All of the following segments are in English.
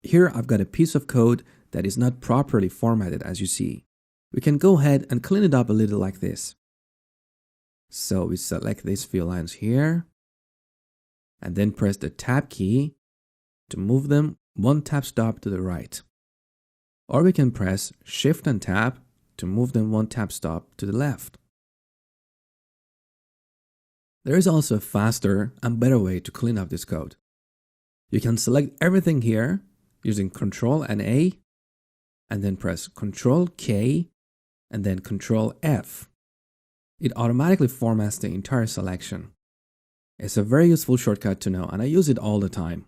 Here I've got a piece of code that is not properly formatted, as you see. We can go ahead and clean it up a little like this. So we select these few lines here and then press the Tab key to move them one tab stop to the right. Or we can press Shift and Tab to move them one tab stop to the left. There is also a faster and better way to clean up this code. You can select everything here using Ctrl and A, and then press Ctrl K and then Ctrl F. It automatically formats the entire selection. It's a very useful shortcut to know, and I use it all the time.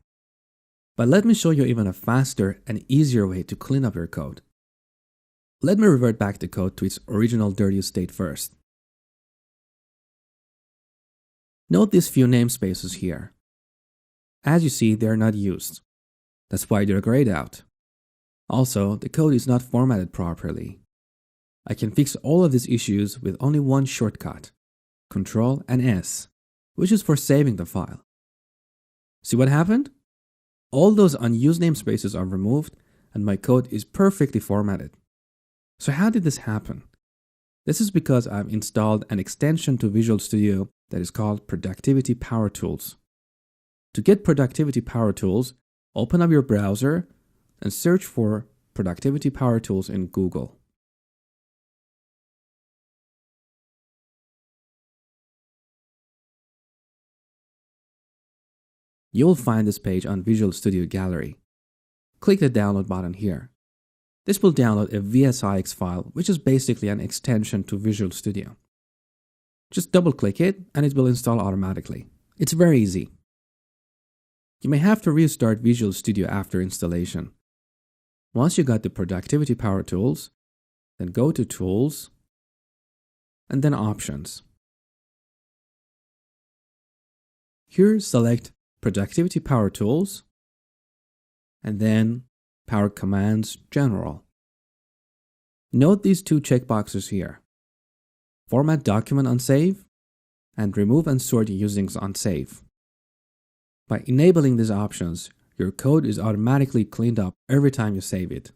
But let me show you even a faster and easier way to clean up your code. Let me revert back the code to its original dirty state first. Note these few namespaces here. As you see, they are not used. That's why they're grayed out. Also, the code is not formatted properly. I can fix all of these issues with only one shortcut, Ctrl and S, which is for saving the file. See what happened? All those unused namespaces are removed and my code is perfectly formatted. So how did this happen? This is because I've installed an extension to Visual Studio that is called Productivity Power Tools. To get Productivity Power Tools, open up your browser and search for Productivity Power Tools in Google. You'll find this page on Visual Studio Gallery. Click the download button here. This will download a VSIX file, which is basically an extension to Visual Studio. Just double-click it and it will install automatically. It's very easy. You may have to restart Visual Studio after installation. Once you got the Productivity Power Tools, then go to Tools and then Options. Here select Productivity Power Tools and then Power Commands General. Note these two checkboxes here. Format document on save and remove and sort usings on save. By enabling these options, your code is automatically cleaned up every time you save it.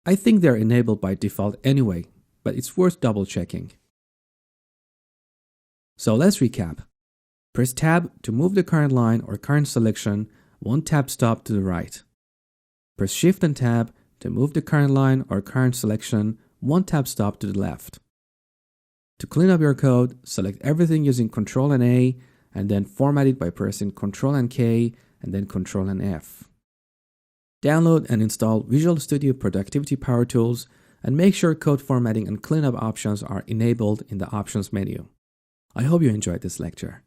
I think they're enabled by default anyway, but it's worth double checking. So let's recap. Press Tab to move the current line or current selection one tab stop to the right. Press Shift and Tab to move the current line or current selection one tab stop to the left. To clean up your code, select everything using Ctrl and A and then format it by pressing Ctrl and K and then Ctrl and F. Download and install Visual Studio Productivity Power Tools and make sure code formatting and cleanup options are enabled in the Options menu. I hope you enjoyed this lecture.